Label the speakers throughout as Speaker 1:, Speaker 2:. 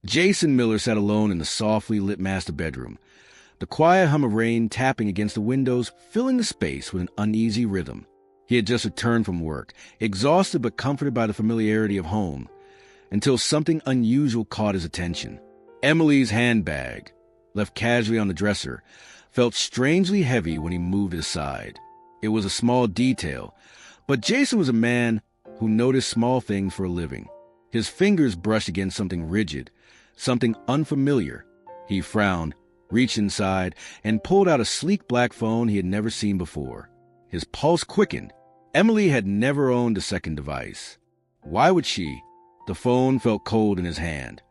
Speaker 1: Jason Miller sat alone in the softly lit master bedroom, the quiet hum of rain tapping against the windows, filling the space with an uneasy rhythm. He had just returned from work, exhausted but comforted by the familiarity of home, until something unusual caught his attention. Emily's handbag, left casually on the dresser, felt strangely heavy when he moved it aside. It was a small detail, but Jason was a man who noticed small things for a living. His fingers brushed against something rigid, something unfamiliar. He frowned, reached inside, and pulled out a sleek black phone he had never seen before. His pulse quickened. Emily had never owned a second device. Why would she? The phone felt cold in his hand,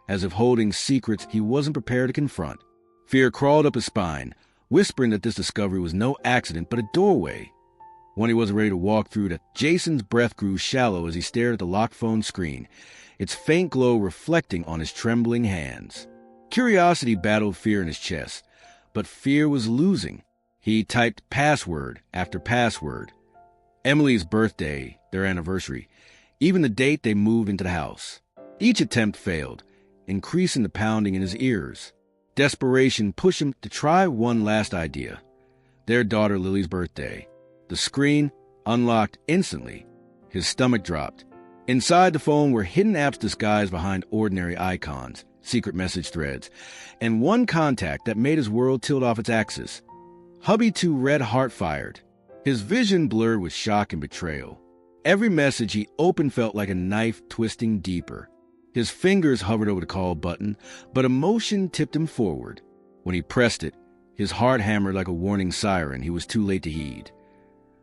Speaker 1: as if holding secrets he wasn't prepared to confront. Fear crawled up his spine, whispering that this discovery was no accident but a doorway. When he wasn't ready to walk through it, Jason's breath grew shallow as he stared at the locked phone screen, its faint glow reflecting on his trembling hands. Curiosity battled fear in his chest, but fear was losing. He typed password after password. Emily's birthday, their anniversary, even the date they moved into the house. Each attempt failed, increasing the pounding in his ears. Desperation pushed him to try one last idea. Their daughter Lily's birthday. The screen unlocked instantly. His stomach dropped. Inside the phone were hidden apps disguised behind ordinary icons, secret message threads, and one contact that made his world tilt off its axis. Hubby too red heart fired. His vision blurred with shock and betrayal. Every message he opened felt like a knife twisting deeper. His fingers hovered over the call button, but emotion tipped him forward. When he pressed it, his heart hammered like a warning siren he was too late to heed.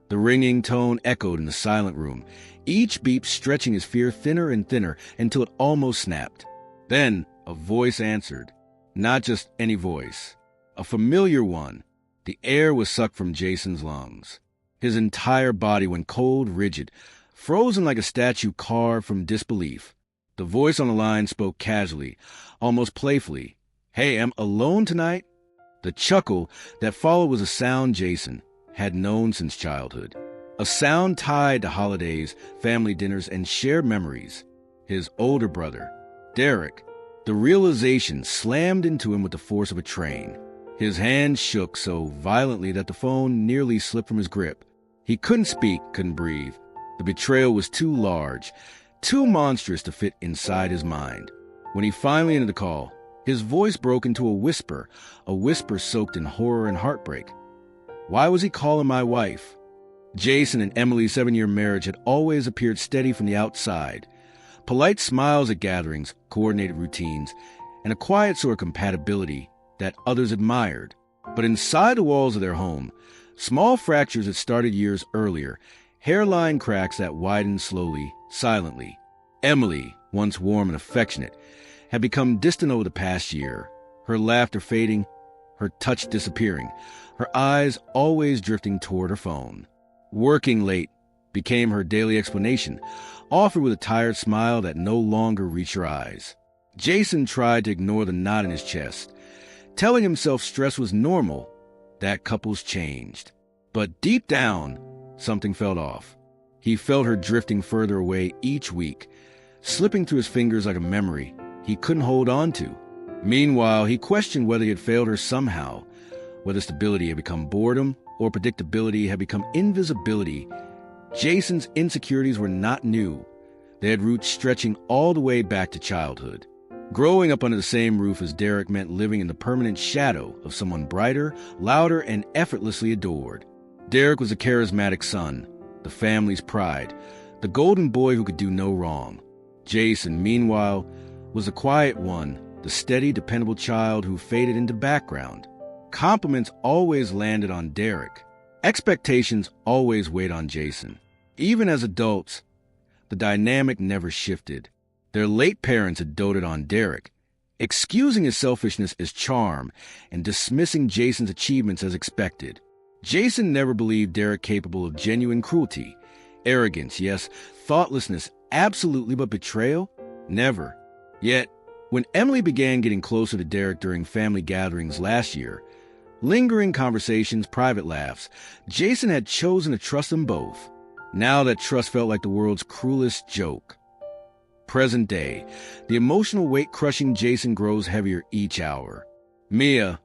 Speaker 1: The ringing tone echoed in the silent room, each beep stretching his fear thinner and thinner until it almost snapped. Then a voice answered. Not just any voice. A familiar one. The air was sucked from Jason's lungs. His entire body went cold, rigid, frozen like a statue carved from disbelief. The voice on the line spoke casually, almost playfully. Hey, am alone tonight? The chuckle that followed was a sound Jason had known since childhood. A sound tied to holidays, family dinners, and shared memories. His older brother, Derek. The realization slammed into him with the force of a train. His hand shook so violently that the phone nearly slipped from his grip. He couldn't speak, couldn't breathe. The betrayal was too large, too monstrous to fit inside his mind. When he finally ended the call, his voice broke into a whisper soaked in horror and heartbreak. Why was he calling my wife? Jason and Emily's 7-year marriage had always appeared steady from the outside. Polite smiles at gatherings, coordinated routines, and a quiet sort of compatibility that others admired. But inside the walls of their home, small fractures had started years earlier, hairline cracks that widened slowly, silently. Emily, once warm and affectionate, had become distant over the past year, her laughter fading, her touch disappearing, her eyes always drifting toward her phone. Working late became her daily explanation, offered with a tired smile that no longer reached her eyes. Jason tried to ignore the knot in his chest, telling himself stress was normal, that couples changed. But deep down, something felt off. He felt her drifting further away each week, slipping through his fingers like a memory he couldn't hold on to. Meanwhile, he questioned whether he had failed her somehow, whether stability had become boredom or predictability had become invisibility. Jason's insecurities were not new. They had roots stretching all the way back to childhood. Growing up under the same roof as Derek meant living in the permanent shadow of someone brighter, louder, and effortlessly adored. Derek was a charismatic son, the family's pride, the golden boy who could do no wrong. Jason, meanwhile, was the quiet one, the steady, dependable child who faded into background. Compliments always landed on Derek. Expectations always weighed on Jason. Even as adults, the dynamic never shifted. Their late parents had doted on Derek, excusing his selfishness as charm and dismissing Jason's achievements as expected. Jason never believed Derek capable of genuine cruelty, arrogance, yes, thoughtlessness, absolutely, but betrayal? Never. Yet, when Emily began getting closer to Derek during family gatherings last year, lingering conversations, private laughs, Jason had chosen to trust them both. Now that trust felt like the world's cruelest joke. Present day. The emotional weight crushing Jason grows heavier each hour. Mia,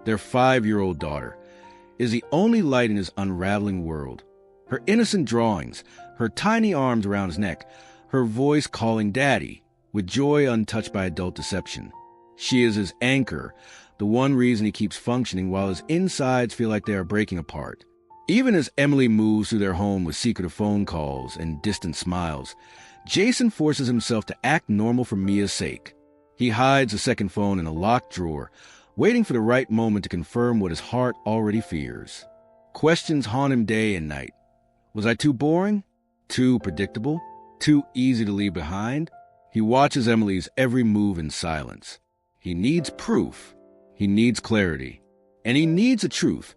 Speaker 1: their 5-year-old daughter, is the only light in his unraveling world. Her innocent drawings, her tiny arms around his neck, her voice calling Daddy, with joy untouched by adult deception. She is his anchor, the one reason he keeps functioning while his insides feel like they are breaking apart. Even as Emily moves through their home with secretive phone calls and distant smiles, Jason forces himself to act normal for Mia's sake. He hides the second phone in a locked drawer, waiting for the right moment to confirm what his heart already fears. Questions haunt him day and night. Was I too boring? Too predictable? Too easy to leave behind? He watches Emily's every move in silence. He needs proof. He needs clarity. And he needs the truth,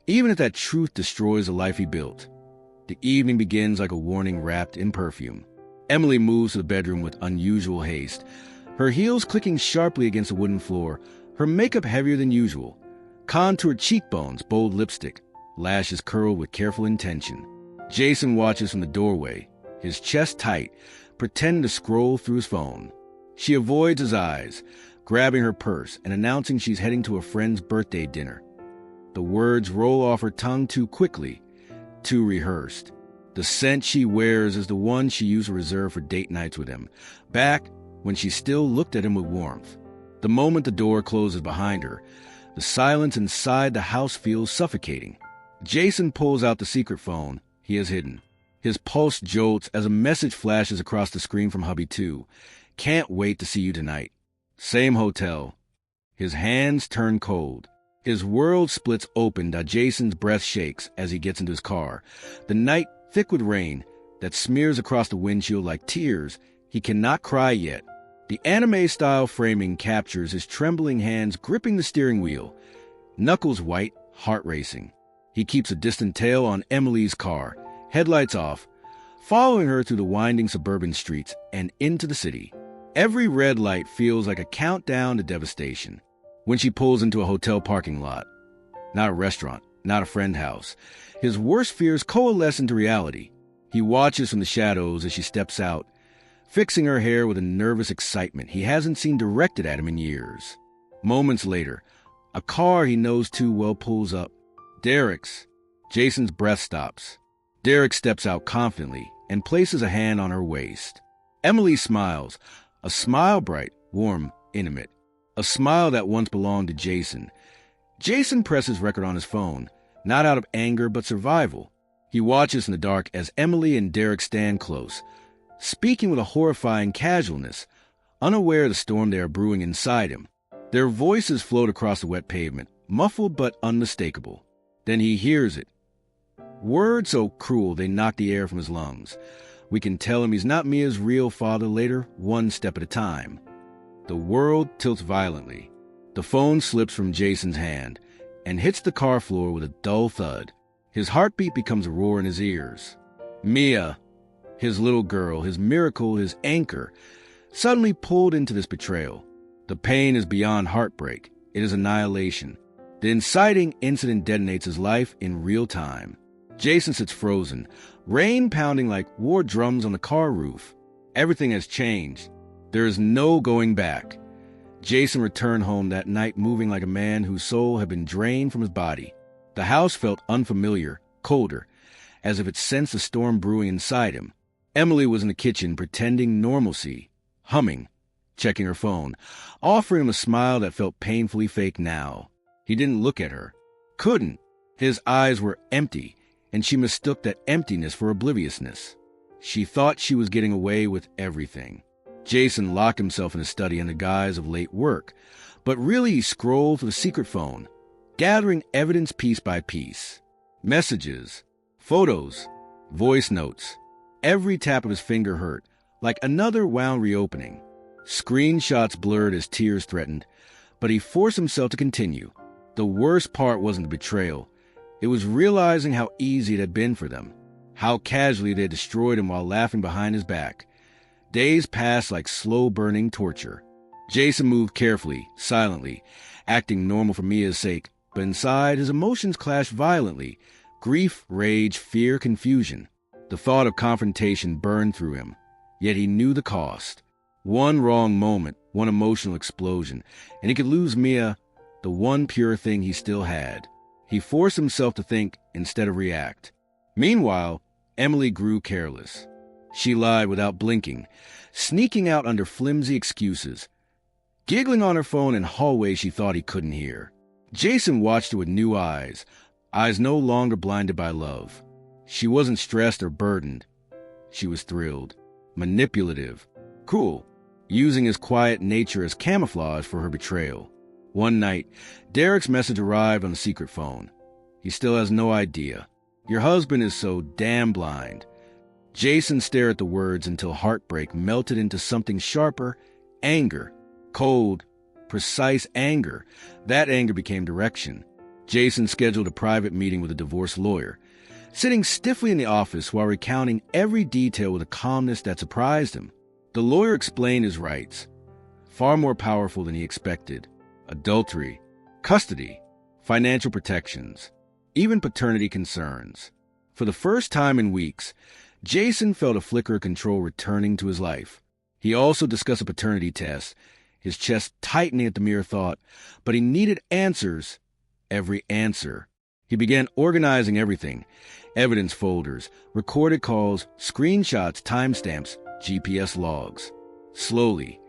Speaker 1: even if that truth destroys the life he built. The evening begins like a warning wrapped in perfume. Emily moves to the bedroom with unusual haste, her heels clicking sharply against the wooden floor, her makeup heavier than usual. Contoured cheekbones, bold lipstick, lashes curled with careful intention. Jason watches from the doorway, his chest tight, pretending to scroll through his phone. She avoids his eyes, grabbing her purse and announcing she's heading to a friend's birthday dinner. The words roll off her tongue too quickly, too rehearsed. The scent she wears is the one she used to reserve for date nights with him, back when she still looked at him with warmth. The moment the door closes behind her, the silence inside the house feels suffocating. Jason pulls out the secret phone he has hidden. His pulse jolts as a message flashes across the screen from Hubby 2. Can't wait to see you tonight. Same hotel. His hands turn cold. His world splits open as Jason's breath shakes as he gets into his car. The night, thick with rain, that smears across the windshield like tears. He cannot cry yet. The anime-style framing captures his trembling hands gripping the steering wheel. Knuckles white, heart racing. He keeps a distant tail on Emily's car, headlights off, following her through the winding suburban streets and into the city. Every red light feels like a countdown to devastation. When she pulls into a hotel parking lot, not a restaurant, not a friend house, his worst fears coalesce into reality. He watches from the shadows as she steps out, fixing her hair with a nervous excitement he hasn't seen directed at him in years. Moments later, a car he knows too well pulls up. Derek's. Jason's breath stops. Derek steps out confidently and places a hand on her waist. Emily smiles, a smile bright, warm, intimate. A smile that once belonged to Jason. Jason presses record on his phone, not out of anger but survival. He watches in the dark as Emily and Derek stand close, speaking with a horrifying casualness, unaware of the storm they are brewing inside him. Their voices float across the wet pavement, muffled but unmistakable. Then he hears it. Words so cruel they knock the air from his lungs. We can tell him he's not Mia's real father later, one step at a time. The world tilts violently. The phone slips from Jason's hand and hits the car floor with a dull thud. His heartbeat becomes a roar in his ears. Mia, his little girl, his miracle, his anchor, suddenly pulled into this betrayal. The pain is beyond heartbreak. It is annihilation. The inciting incident detonates his life in real time. Jason sits frozen, rain pounding like war drums on the car roof. Everything has changed. There is no going back. Jason returned home that night moving like a man whose soul had been drained from his body. The house felt unfamiliar, colder, as if it sensed a storm brewing inside him. Emily was in the kitchen pretending normalcy, humming, checking her phone, offering him a smile that felt painfully fake now. He didn't look at her. Couldn't. His eyes were empty, and she mistook that emptiness for obliviousness. She thought she was getting away with everything. Jason locked himself in his study in the guise of late work, but really he scrolled through the secret phone, gathering evidence piece by piece. Messages, photos, voice notes. Every tap of his finger hurt, like another wound reopening. Screenshots blurred as tears threatened, but he forced himself to continue. The worst part wasn't the betrayal. It was realizing how easy it had been for them, how casually they had destroyed him while laughing behind his back. Days passed like slow-burning torture. Jason moved carefully, silently, acting normal for Mia's sake, but inside his emotions clashed violently. Grief, rage, fear, confusion. The thought of confrontation burned through him, yet he knew the cost. One wrong moment, one emotional explosion, and he could lose Mia, the one pure thing he still had. He forced himself to think instead of react. Meanwhile, Emily grew careless. She lied without blinking, sneaking out under flimsy excuses, giggling on her phone in hallways she thought he couldn't hear. Jason watched her with new eyes no longer blinded by love. She wasn't stressed or burdened. She was thrilled, manipulative, cruel, using his quiet nature as camouflage for her betrayal. One night, Derek's message arrived on the secret phone. He still has no idea. Your husband is so damn blind. Jason stared at the words until heartbreak melted into something sharper, anger, cold, precise anger. That anger became direction. Jason scheduled a private meeting with a divorce lawyer, sitting stiffly in the office while recounting every detail with a calmness that surprised him. The lawyer explained his rights, far more powerful than he expected. Adultery, custody, financial protections, even paternity concerns. For the first time in weeks, Jason felt a flicker of control returning to his life. He also discussed a paternity test, his chest tightening at the mere thought, but he needed answers, every answer. He began organizing everything, evidence folders, recorded calls, screenshots, timestamps, GPS logs. Slowly,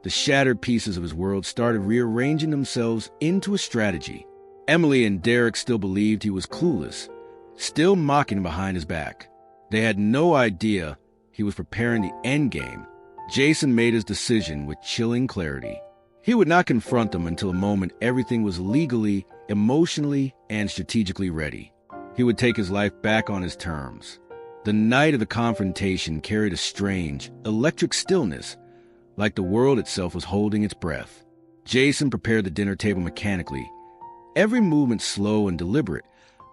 Speaker 1: the shattered pieces of his world started rearranging themselves into a strategy. Emily and Derek still believed he was clueless, still mocking him behind his back. They had no idea he was preparing the endgame. Jason made his decision with chilling clarity. He would not confront them until the moment everything was legally, emotionally, and strategically ready. He would take his life back on his terms. The night of the confrontation carried a strange, electric stillness, like the world itself was holding its breath. Jason prepared the dinner table mechanically, every movement slow and deliberate,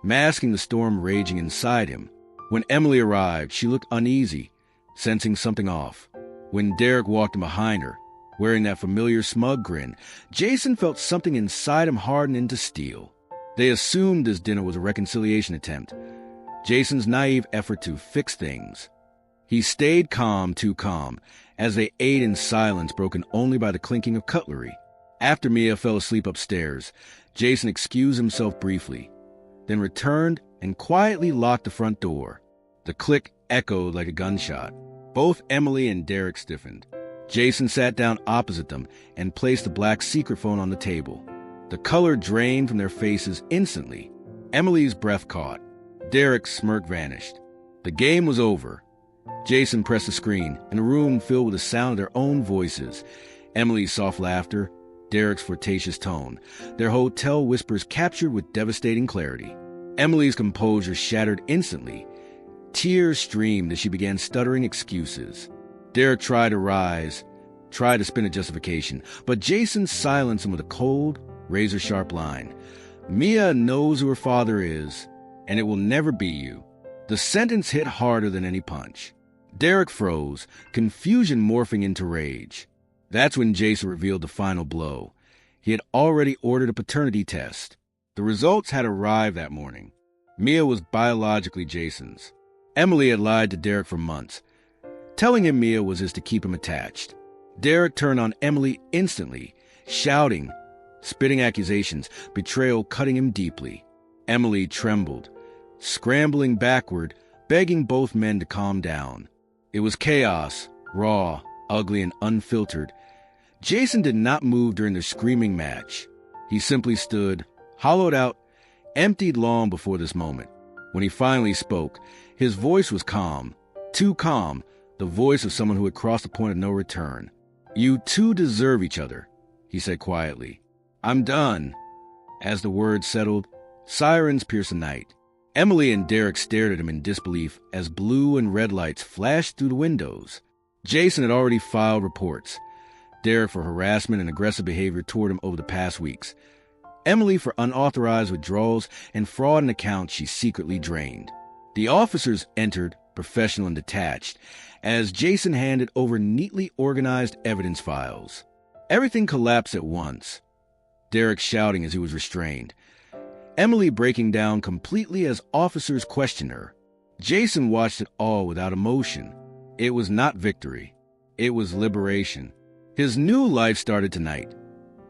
Speaker 1: masking the storm raging inside him. When Emily arrived, she looked uneasy, sensing something off. When Derek walked in behind her, wearing that familiar smug grin, Jason felt something inside him harden into steel. They assumed this dinner was a reconciliation attempt, Jason's naive effort to fix things. He stayed calm, too calm, as they ate in silence broken only by the clinking of cutlery. After Mia fell asleep upstairs, Jason excused himself briefly, then returned and quietly locked the front door. The click echoed like a gunshot. Both Emily and Derek stiffened. Jason sat down opposite them and placed the black secret phone on the table. The color drained from their faces instantly. Emily's breath caught. Derek's smirk vanished. The game was over. Jason pressed the screen, and a room filled with the sound of their own voices. Emily's soft laughter, Derek's flirtatious tone, their hotel whispers captured with devastating clarity. Emily's composure shattered instantly. Tears streamed as she began stuttering excuses. Derek tried to rise, tried to spin a justification, but Jason silenced him with a cold, razor-sharp line. Mia knows who her father is, and it will never be you. The sentence hit harder than any punch. Derek froze, confusion morphing into rage. That's when Jason revealed the final blow. He had already ordered a paternity test. The results had arrived that morning. Mia was biologically Jason's. Emily had lied to Derek for months, telling him Mia was just to keep him attached. Derek turned on Emily instantly, shouting, spitting accusations, betrayal cutting him deeply. Emily trembled, scrambling backward, begging both men to calm down. It was chaos, raw, ugly, and unfiltered. Jason did not move during their screaming match. He simply stood, hollowed out, emptied long before this moment. When he finally spoke, his voice was calm, too calm, the voice of someone who had crossed the point of no return. "You two deserve each other," he said quietly. "I'm done." As the words settled, sirens pierced the night. Emily and Derek stared at him in disbelief as blue and red lights flashed through the windows. Jason had already filed reports. Derek for harassment and aggressive behavior toward him over the past weeks. Emily for unauthorized withdrawals and fraud in accounts she secretly drained. The officers entered, professional and detached, as Jason handed over neatly organized evidence files. Everything collapsed at once. Derek shouting as he was restrained. Emily breaking down completely as officers questioned her. Jason watched it all without emotion. It was not victory. It was liberation. His new life started tonight.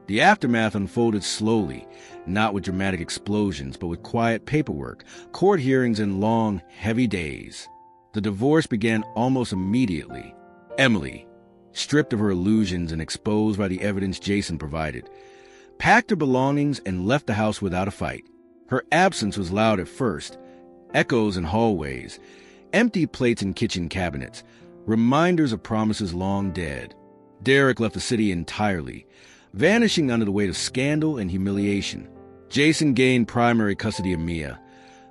Speaker 1: The aftermath unfolded slowly, not with dramatic explosions, but with quiet paperwork, court hearings, and long, heavy days. The divorce began almost immediately. Emily, stripped of her illusions and exposed by the evidence Jason provided, packed her belongings and left the house without a fight. Her absence was loud at first, echoes in hallways, empty plates in kitchen cabinets, reminders of promises long dead. Derek left the city entirely, vanishing under the weight of scandal and humiliation. Jason gained primary custody of Mia,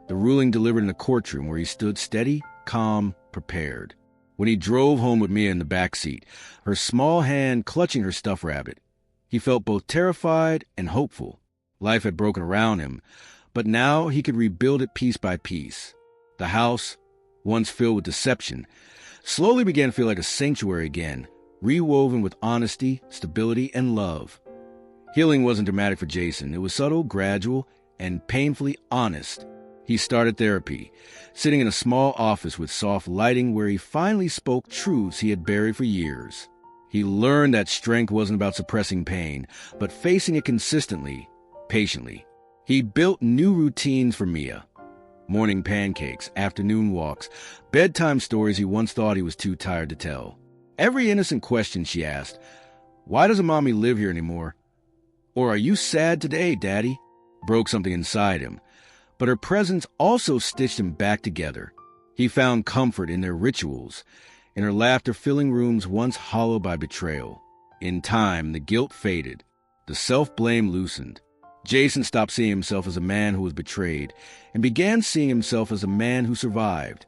Speaker 1: the ruling delivered in a courtroom where he stood steady, calm, prepared. When he drove home with Mia in the back seat, her small hand clutching her stuffed rabbit, he felt both terrified and hopeful. Life had broken around him, but now he could rebuild it piece by piece. The house, once filled with deception, slowly began to feel like a sanctuary again, rewoven with honesty, stability, and love. Healing wasn't dramatic for Jason. It was subtle, gradual, and painfully honest. He started therapy, sitting in a small office with soft lighting where he finally spoke truths he had buried for years. He learned that strength wasn't about suppressing pain, but facing it consistently, patiently. He built new routines for Mia. Morning pancakes, afternoon walks, bedtime stories he once thought he was too tired to tell. Every innocent question she asked, "Why doesn't Mommy live here anymore?" Or, "Are you sad today, Daddy?" broke something inside him. But her presence also stitched him back together. He found comfort in their rituals, in her laughter filling rooms once hollowed by betrayal. In time, the guilt faded. The self-blame loosened. Jason stopped seeing himself as a man who was betrayed and began seeing himself as a man who survived,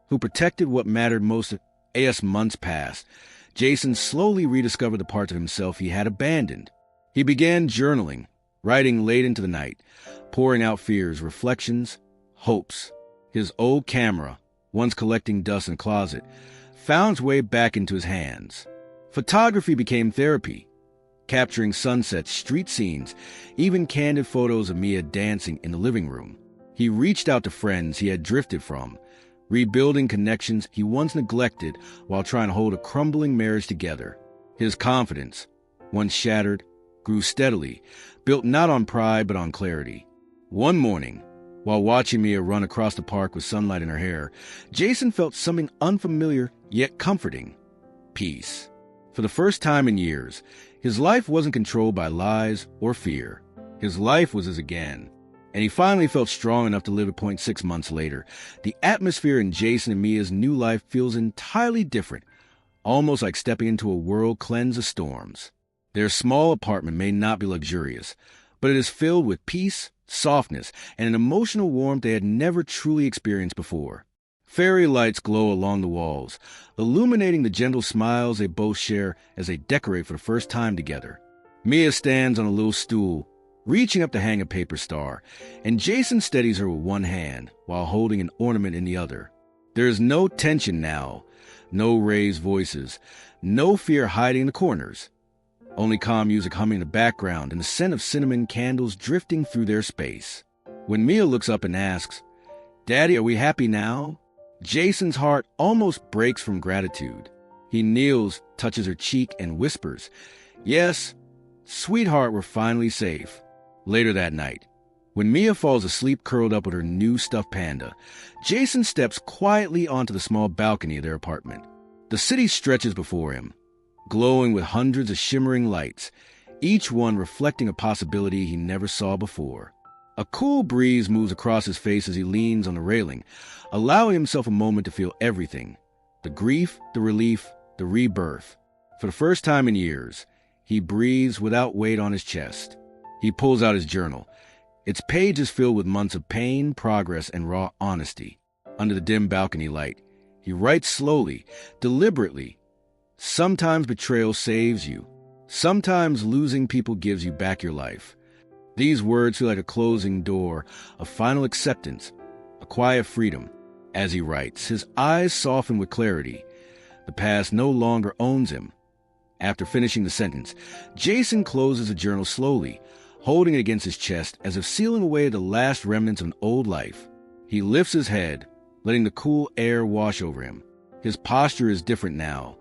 Speaker 1: who protected what mattered most. As months passed, Jason slowly rediscovered the parts of himself he had abandoned. He began journaling, writing late into the night, pouring out fears, reflections, hopes. His old camera, once collecting dust in a closet, found its way back into his hands. Photography became therapy, capturing sunsets, street scenes, even candid photos of Mia dancing in the living room. He reached out to friends he had drifted from, rebuilding connections he once neglected while trying to hold a crumbling marriage together. His confidence, once shattered, grew steadily, built not on pride but on clarity. One morning, while watching Mia run across the park with sunlight in her hair, Jason felt something unfamiliar yet comforting: peace. For the first time in years, his life wasn't controlled by lies or fear. His life was his again. And he finally felt strong enough to live it. 6 months later, the atmosphere in Jason and Mia's new life feels entirely different, almost like stepping into a world cleansed of storms. Their small apartment may not be luxurious, but it is filled with peace, softness, and an emotional warmth they had never truly experienced before. Fairy lights glow along the walls, illuminating the gentle smiles they both share as they decorate for the first time together. Mia stands on a little stool, reaching up to hang a paper star, and Jason steadies her with one hand while holding an ornament in the other. There is no tension now, no raised voices, no fear hiding in the corners. Only calm music humming in the background and the scent of cinnamon candles drifting through their space. When Mia looks up and asks, "Daddy, are we happy now?" Jason's heart almost breaks from gratitude. He kneels, touches her cheek, and whispers, "Yes, sweetheart, we're finally safe." Later that night, when Mia falls asleep curled up with her new stuffed panda, Jason steps quietly onto the small balcony of their apartment. The city stretches before him, glowing with hundreds of shimmering lights, each one reflecting a possibility he never saw before. A cool breeze moves across his face as he leans on the railing, allowing himself a moment to feel everything: the grief, the relief, the rebirth. For the first time in years, he breathes without weight on his chest. He pulls out his journal. Its pages filled with months of pain, progress, and raw honesty. Under the dim balcony light, he writes slowly, deliberately. Sometimes betrayal saves you. Sometimes losing people gives you back your life. These words feel like a closing door, a final acceptance, a quiet freedom. As he writes, his eyes soften with clarity. The past no longer owns him. After finishing the sentence, Jason closes the journal slowly, holding it against his chest as if sealing away the last remnants of an old life. He lifts his head, letting the cool air wash over him. His posture is different now,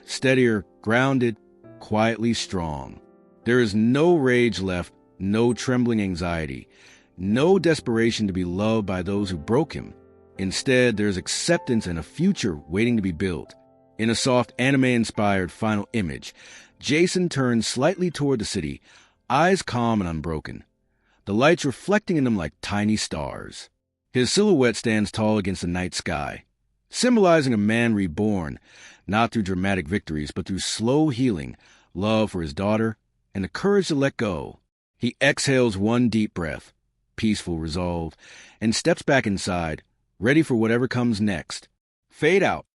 Speaker 1: steadier, grounded, quietly strong. There is no rage left, no trembling anxiety, no desperation to be loved by those who broke him. Instead, there is acceptance and a future waiting to be built. In a soft anime-inspired final image, Jason turns slightly toward the city, eyes calm and unbroken, the lights reflecting in them like tiny stars. His silhouette stands tall against the night sky, symbolizing a man reborn, not through dramatic victories, but through slow healing, love for his daughter, and the courage to let go. He exhales one deep breath, peaceful resolve, and steps back inside, ready for whatever comes next. Fade out.